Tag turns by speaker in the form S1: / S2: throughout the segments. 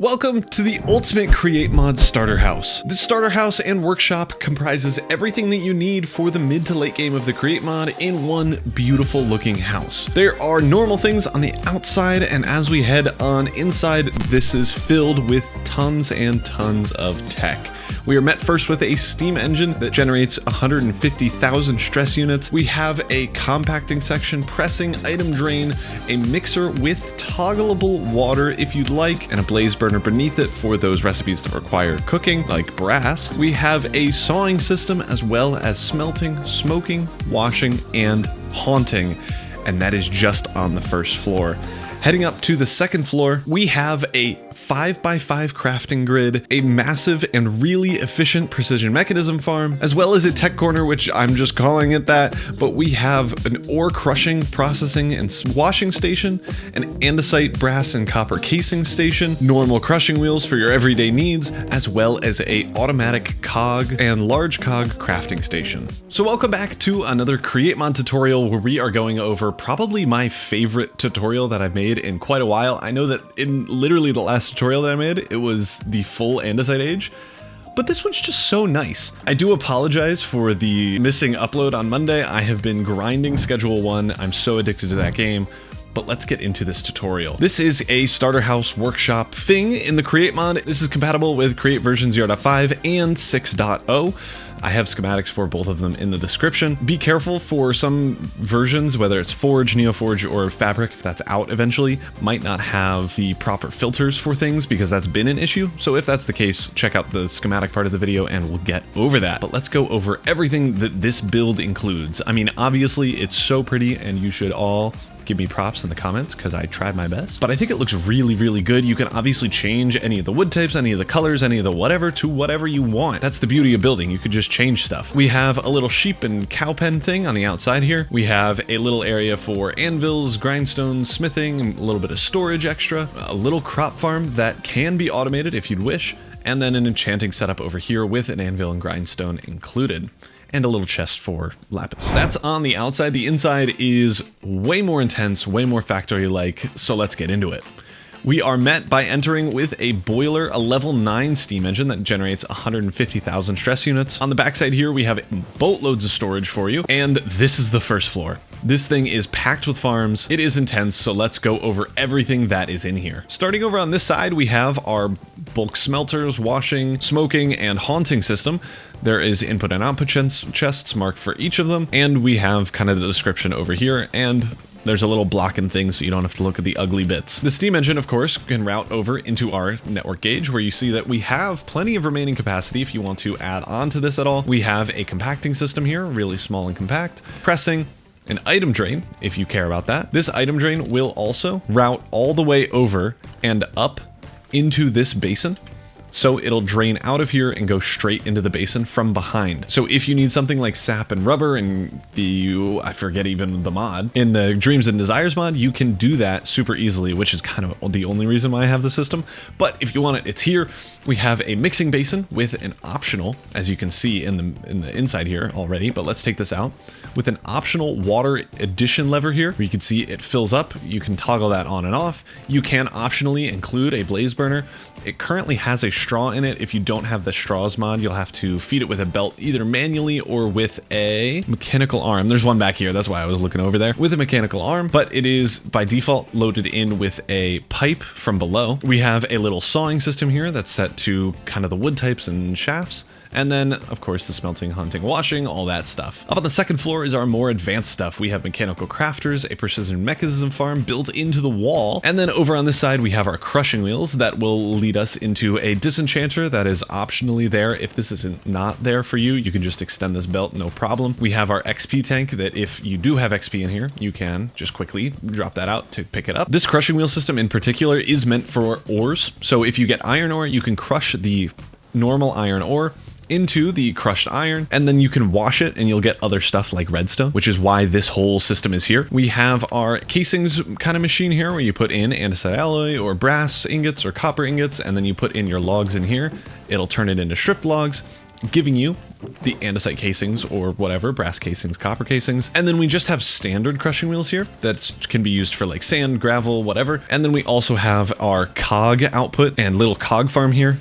S1: Welcome to the Ultimate Create Mod Starter House. This starter house and workshop comprises everything that you need for the mid to late game of the Create Mod in one beautiful looking house. There are normal things on the outside, and as we head on inside, this is filled with tons and tons of tech. We are met first with a steam engine that generates 150,000 stress units. We have a compacting section, pressing, item drain, a mixer with toggleable water if you'd like, and a blaze burner beneath it for those recipes that require cooking, like brass. We have a sawing system as well as smelting, smoking, washing, and haunting, and that is just on the first floor. Heading up to the second floor, we have a 5x5 crafting grid, a massive and really efficient precision mechanism farm, as well as a tech corner, which I'm just calling it that, but we have an ore crushing, processing, and washing station, an andesite, brass, and copper casing station, normal crushing wheels for your everyday needs, as well as a automatic cog and large cog crafting station. So welcome back to another Create Mod tutorial where we are going over probably my favorite tutorial that I've made in quite a while. I know that in literally the last tutorial that I made, it was the full andesite age, but this one's just so nice. I do apologize for the missing upload on Monday. I have been grinding Schedule 1. I'm so addicted to that game. But let's get into this tutorial. This is a starter house workshop thing in the Create Mod. This is compatible with Create version 0.5 and 6.0. I have schematics for both of them in the description. Be careful for some versions, whether it's Forge, Neoforge, or Fabric, if that's out eventually, might not have the proper filters for things because that's been an issue. So if that's the case, check out the schematic part of the video and we'll get over that. But let's go over everything that this build includes. I mean, obviously it's so pretty and you should all give me props in the comments because I tried my best, but I think it looks really, really good. You can obviously change any of the wood types, any of the colors, any of the whatever to whatever you want. That's the beauty of building. You could just change stuff. We have a little sheep and cow pen thing on the outside here. We have a little area for anvils, grindstones, smithing, a little bit of storage extra, a little crop farm that can be automated if you'd wish, and then an enchanting setup over here with an anvil and grindstone included, and a little chest for lapis. That's on the outside. The inside is way more intense, way more factory-like, so let's get into it. We are met by entering with a boiler, a level 9 steam engine that generates 150,000 stress units. On the backside here, we have boatloads of storage for you, and this is the first floor. This thing is packed with farms. It is intense, so let's go over everything that is in here. Starting over on this side, we have our bulk smelters, washing, smoking, and haunting system. There is input and output chests marked for each of them, and we have kind of the description over here, and there's a little blocking thing so you don't have to look at the ugly bits. The steam engine, of course, can route over into our network gauge where you see that we have plenty of remaining capacity if you want to add on to this at all. We have a compacting system here, really small and compact, pressing, an item drain, if you care about that. This item drain will also route all the way over and up into this basin. So it'll drain out of here and go straight into the basin from behind. So if you need something like sap and rubber and I forget even the mod, in the Dreams and Desires mod, you can do that super easily, which is kind of the only reason why I have the system. But if you want it, it's here. We have a mixing basin with an optional, as you can see in the inside here already, but let's take this out, with an optional water addition lever here, where you can see it fills up. You can toggle that on and off. You can optionally include a blaze burner. It currently has a straw in it. If you don't have the straws mod, you'll have to feed it with a belt, either manually or with a mechanical arm. There's one back here, that's why I was looking over there, with a mechanical arm, but it is by default loaded in with a pipe from below. We have a little sawing system here that's set to kind of the wood types and shafts. And then, of course, the smelting, hunting, washing, all that stuff. Up on the second floor is our more advanced stuff. We have mechanical crafters, a precision mechanism farm built into the wall. And then over on this side, we have our crushing wheels that will lead us into a disenchanter that is optionally there. If this isn't not there for you, you can just extend this belt, no problem. We have our XP tank that if you do have XP in here, you can just quickly drop that out to pick it up. This crushing wheel system in particular is meant for ores. So if you get iron ore, you can crush the normal iron ore into the crushed iron, and then you can wash it and you'll get other stuff like redstone, which is why this whole system is here. We have our casings kind of machine here where you put in andesite alloy or brass ingots or copper ingots, and then you put in your logs in here. It'll turn it into stripped logs. giving you the andesite casings or whatever, brass casings, copper casings. And then we just have standard crushing wheels here that can be used for like sand, gravel, whatever. And then we also have our cog output and little cog farm here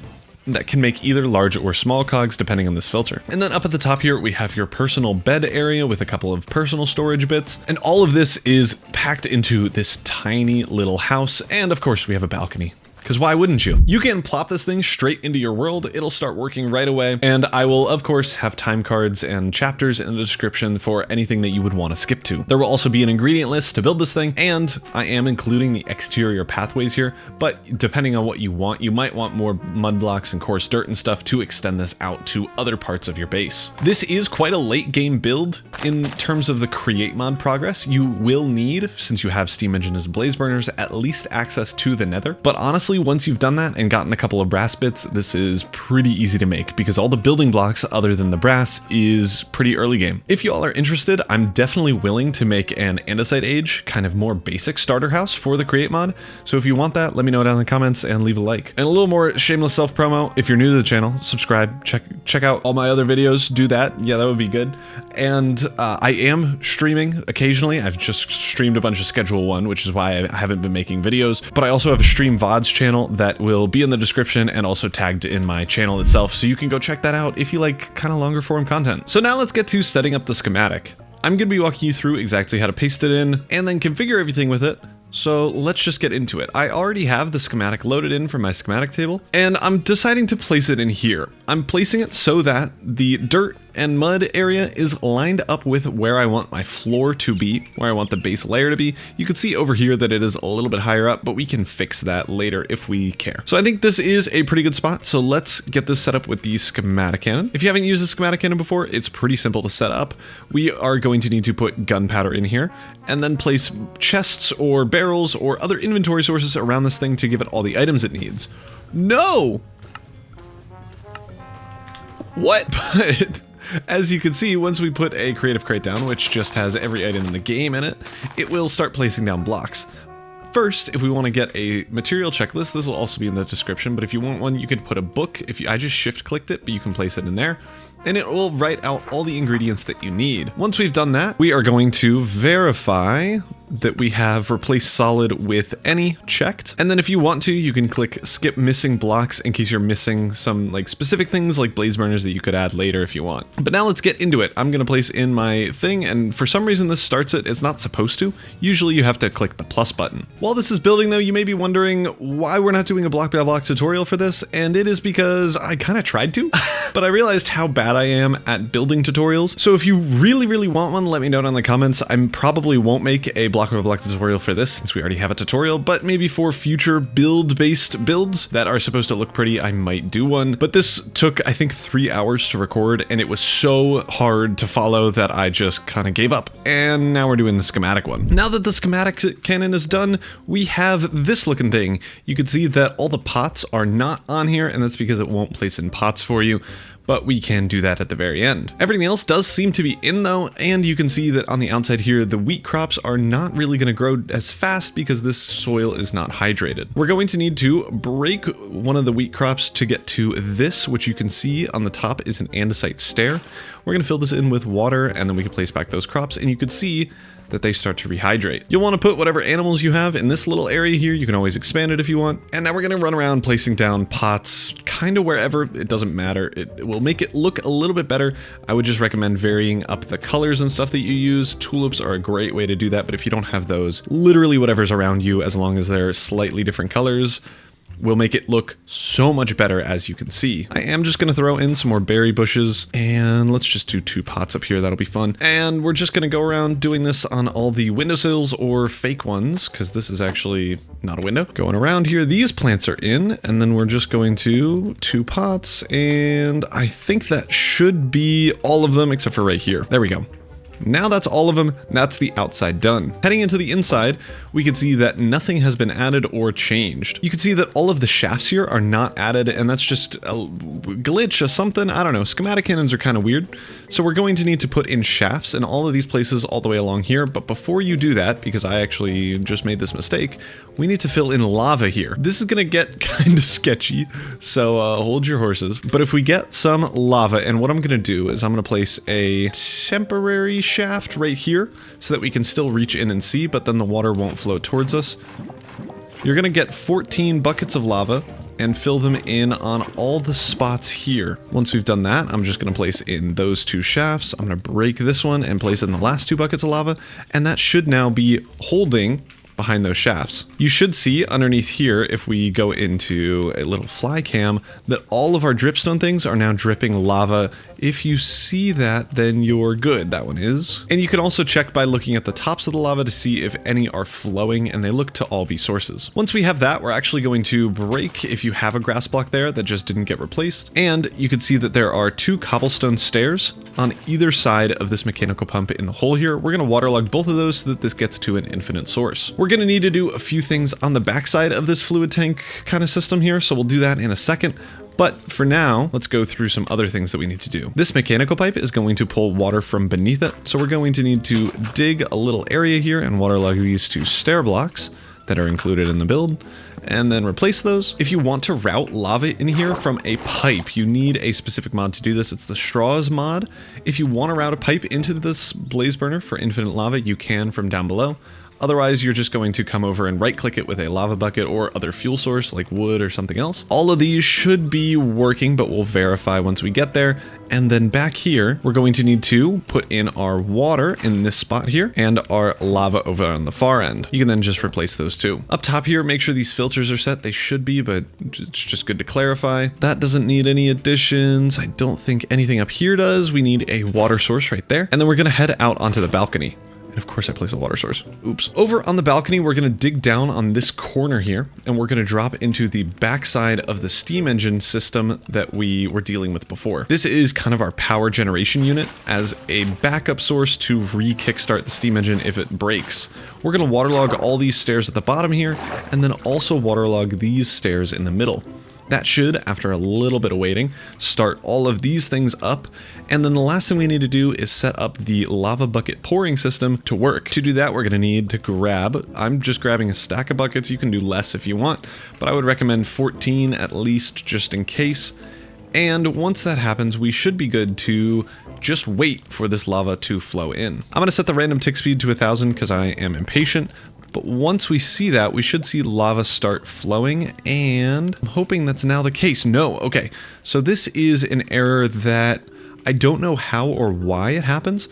S1: that can make either large or small cogs depending on this filter. And then up at the top here, we have your personal bed area with a couple of personal storage bits. And all of this is packed into this tiny little house. And of course we have a balcony. Because why wouldn't you? You can plop this thing straight into your world. It'll start working right away. And I will, of course, have time cards and chapters in the description for anything that you would want to skip to. There will also be an ingredient list to build this thing, and I am including the exterior pathways here, but depending on what you want, you might want more mud blocks and coarse dirt and stuff to extend this out to other parts of your base. This is quite a late game build in terms of the create mod progress. You will need, since you have steam engines and blaze burners, at least access to the nether. But honestly, once you've done that and gotten a couple of brass bits, this is pretty easy to make because all the building blocks other than the brass is pretty early game. If you all are interested, I'm definitely willing to make an andesite age, kind of more basic starter house for the create mod. So if you want that, let me know down in the comments and leave a like. And a little more shameless self promo. If you're new to the channel, subscribe, check out all my other videos, do that. Yeah, that would be good. And I am streaming occasionally. I've just streamed a bunch of Schedule 1, which is why I haven't been making videos, but I also have a stream VODs channel that will be in the description and also tagged in my channel itself, so you can go check that out if you like kind of longer form content. So now let's get to setting up the schematic. I'm going to be walking you through exactly how to paste it in and then configure everything with it. So let's just get into it. I already have the schematic loaded in from my schematic table, and I'm deciding to place it in here. I'm placing it so that the dirt and mud area is lined up with where I want my floor to be, where I want the base layer to be. You can see over here that it is a little bit higher up, but we can fix that later if we care. So I think this is a pretty good spot. So let's get this set up with the Schematicannon. If you haven't used the Schematicannon before, it's pretty simple to set up. We are going to need to put gunpowder in here and then place chests or barrels or other inventory sources around this thing to give it all the items it needs. No! What? But as you can see, once we put a creative crate down, which just has every item in the game in it, it will start placing down blocks. First, if we want to get a material checklist, this will also be in the description, but if you want one, you can put a book. I just shift clicked it, but you can place it in there, and it will write out all the ingredients that you need. Once we've done that, we are going to verify that we have replaced solid with any checked. And then if you want to, you can click skip missing blocks in case you're missing some like specific things like blaze burners that you could add later if you want. But now let's get into it. I'm going to place in my thing, and for some reason this starts it. It's not supposed to. Usually you have to click the plus button. While this is building though, you may be wondering why we're not doing a block by block tutorial for this, and it is because I kind of tried to, but I realized how bad I am at building tutorials. So if you really want one, let me know down in the comments. I probably won't make a block by block tutorial for this since we already have a tutorial, but maybe for future build-based builds that are supposed to look pretty, I might do one. But this took, I think, 3 hours to record, and it was so hard to follow that I just kind of gave up. And now we're doing the schematic one. Now that the schematic cannon is done, we have this looking thing. You can see that all the pots are not on here, and that's because it won't place in pots for you, but we can do that at the very end. Everything else does seem to be in though, and you can see that on the outside here, the wheat crops are not really gonna grow as fast because this soil is not hydrated. We're going to need to break one of the wheat crops to get to this, which you can see on the top is an andesite stair. We're gonna fill this in with water, and then we can place back those crops, and you can see that they start to rehydrate. You'll want to put whatever animals you have in this little area here. You can always expand it if you want. And now we're going to run around placing down pots kind of wherever. It doesn't matter. It will make it look a little bit better. I would just recommend varying up the colors and stuff that you use. Tulips are a great way to do that, but if you don't have those, literally whatever's around you, as long as they're slightly different colors, will make it look so much better, as you can see. I am just gonna throw in some more berry bushes, and let's just do 2 pots up here. That'll be fun. And we're just gonna go around doing this on all the windowsills or fake ones, because this is actually not a window. Going around here, these plants are in, and then we're just going to 2 pots, and I think that should be all of them except for right here. There we go. Now that's all of them. That's the outside done. Heading into the inside, we can see that nothing has been added or changed. You can see that all of the shafts here are not added, and that's just a glitch or something. I don't know. Schematicannons are kind of weird. So we're going to need to put in shafts in all of these places all the way along here. But before you do that, because I actually just made this mistake, we need to fill in lava here. This is going to get kind of sketchy, so hold your horses. But if we get some lava, and what I'm going to do is I'm going to place a temporary shaft right here so that we can still reach in and see, but then the water won't flow towards us. You're going to get 14 buckets of lava and fill them in on all the spots here. Once we've done that, I'm just going to place in those 2 shafts. I'm going to break this one and place in the last 2 buckets of lava, and that should now be holding behind those shafts. You should see underneath here, if we go into a little fly cam, that all of our dripstone things are now dripping lava. If you see that, then you're good. That one is. And you can also check by looking at the tops of the lava to see if any are flowing, and they look to all be sources. Once we have that, we're actually going to break if you have a grass block there that just didn't get replaced. And you can see that there are 2 cobblestone stairs on either side of this mechanical pump in the hole here. We're going to waterlog both of those so that this gets to an infinite source. We're going to need to do a few things on the backside of this fluid tank kind of system here, so we'll do that in a second. But for now, let's go through some other things that we need to do. This mechanical pipe is going to pull water from beneath it, so we're going to need to dig a little area here and waterlog these 2 stair blocks that are included in the build, and then replace those. If you want to route lava in here from a pipe, you need a specific mod to do this. It's the straws mod. If you want to route a pipe into this blaze burner for infinite lava, you can from down below. Otherwise, you're just going to come over and right-click it with a lava bucket or other fuel source like wood or something else. All of these should be working, but we'll verify once we get there. And then back here, we're going to need to put in our water in this spot here and our lava over on the far end. You can then just replace those 2. Up top here, make sure these filters are set. They should be, but it's just good to clarify. That doesn't need any additions. I don't think anything up here does. We need a water source right there. And then we're going to head out onto the balcony. And of course I place a water source. Oops. Over on the balcony, we're going to dig down on this corner here, and we're going to drop into the backside of the steam engine system that we were dealing with before. This is kind of our power generation unit as a backup source to re-kickstart the steam engine if it breaks. We're going to waterlog all these stairs at the bottom here, and then also waterlog these stairs in the middle. That should, after a little bit of waiting, start all of these things up. And then the last thing we need to do is set up the lava bucket pouring system to work. To do that, we're going to need to grab, I'm just grabbing a stack of buckets. You can do less if you want, but I would recommend 14 at least just in case. And once that happens, we should be good to just wait for this lava to flow in. I'm going to set the random tick speed to 1000 because I am impatient. But once we see that, we should see lava start flowing, and I'm hoping that's now the case. No, okay. So this is an error that I don't know how or why it happens,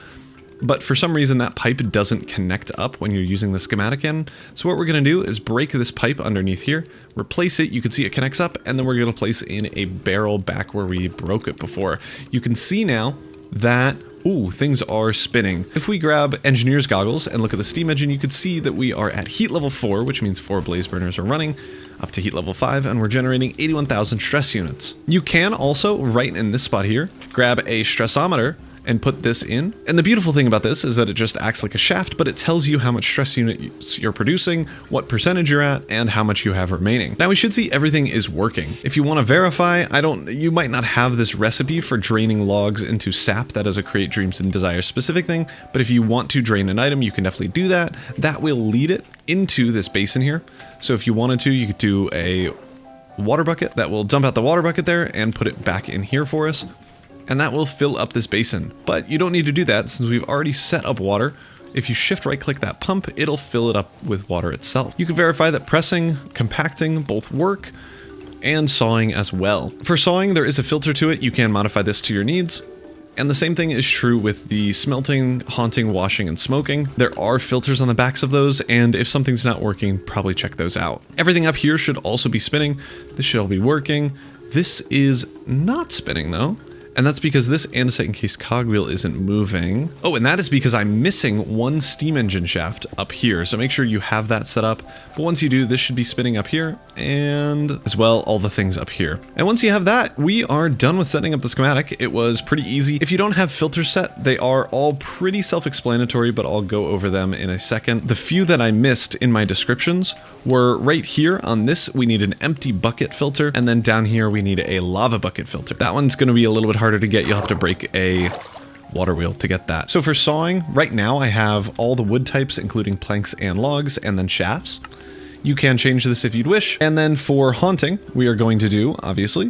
S1: but for some reason that pipe doesn't connect up when you're using the Schematicannon. So what we're going to do is break this pipe underneath here, replace it. You can see it connects up, and then we're going to place in a barrel back where we broke it before. You can see now that ooh, things are spinning. If we grab engineer's goggles and look at the steam engine, you can see that we are at heat level 4, which means 4 blaze burners are running, up to heat level 5, and we're generating 81,000 stress units. You can also, right in this spot here, grab a stressometer and put this in. And the beautiful thing about this is that it just acts like a shaft, but it tells you how much stress units you're producing, what percentage you're at, and how much you have remaining. Now we should see everything is working. If you want to verify, you might not have this recipe for draining logs into sap. That is a create dreams and desires specific thing, but if you want to drain an item, you can definitely do that. That will lead it into this basin here. So if you wanted to, you could do a water bucket that will dump out the water bucket there and put it back in here for us. And that will fill up this basin. But you don't need to do that since we've already set up water. If you shift right click that pump, it'll fill it up with water itself. You can verify that pressing, compacting both work, and sawing as well. For sawing, there is a filter to it. You can modify this to your needs. And the same thing is true with the smelting, haunting, washing, and smoking. There are filters on the backs of those, and if something's not working, probably check those out. Everything up here should also be spinning. This should all be working. This is not spinning though. And that's because this andesite encased cogwheel isn't moving. Oh, and that is because I'm missing one steam engine shaft up here. So make sure you have that set up. But once you do, this should be spinning up here, and as well, all the things up here. And once you have that, we are done with setting up the schematic. It was pretty easy. If you don't have filters set, they are all pretty self-explanatory, but I'll go over them in a second. The few that I missed in my descriptions were right here on this, we need an empty bucket filter, and then down here we need a lava bucket filter. That one's going to be a little bit harder to get. You'll have to break a water wheel to get that. So for sawing, right now I have all the wood types, including planks and logs, and then shafts. You can change this if you'd wish. And then for haunting, we are going to do, obviously,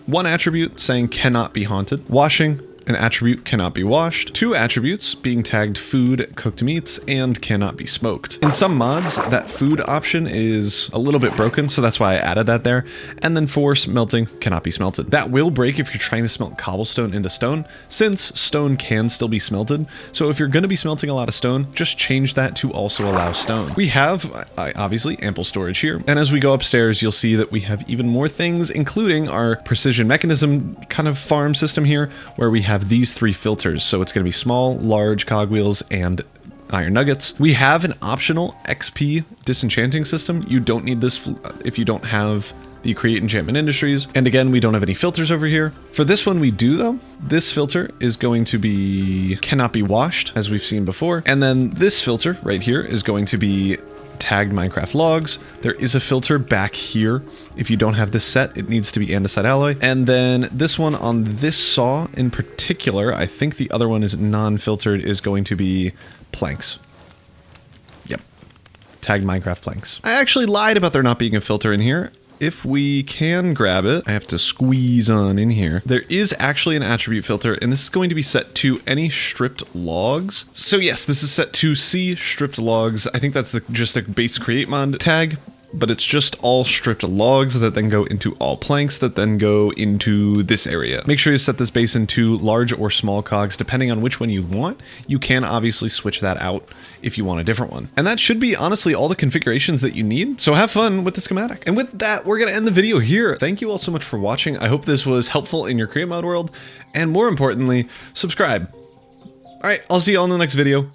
S1: one attribute saying cannot be haunted. Washing, an attribute cannot be washed. Two attributes being tagged food, cooked meats, and cannot be smoked. In some mods, that food option is a little bit broken, so that's why I added that there. And then for smelting, cannot be smelted. That will break if you're trying to smelt cobblestone into stone, since stone can still be smelted. So if you're going to be smelting a lot of stone, just change that to also allow stone. We have, obviously, ample storage here. And as we go upstairs, you'll see that we have even more things, including our precision mechanism kind of farm system here, where we have these three filters. So it's going to be small, large cogwheels, and iron nuggets. We have an optional XP disenchanting system. You don't need this if you don't have the Create Enchantment Industries. And again, we don't have any filters over here. For this one we do though. This filter is going to be cannot be washed, as we've seen before. And then this filter right here is going to be tagged Minecraft logs. There is a filter back here. If you don't have this set, it needs to be andesite alloy. And then this one on this saw in particular, I think the other one is non-filtered, is going to be planks. Yep. Tagged Minecraft planks. I actually lied about there not being a filter in here. If we can grab it, I have to squeeze on in here. There is actually an attribute filter, and this is going to be set to any stripped logs. So yes, this is set to C stripped logs. I think that's just a base create mod tag, but it's just all stripped logs that then go into all planks that then go into this area. Make sure you set this base into large or small cogs, depending on which one you want. You can obviously switch that out if you want a different one. And that should be honestly all the configurations that you need. So have fun with the schematic. And with that, we're gonna end the video here. Thank you all so much for watching. I hope this was helpful in your Create Mod world. And more importantly, subscribe. All right, I'll see you all in the next video.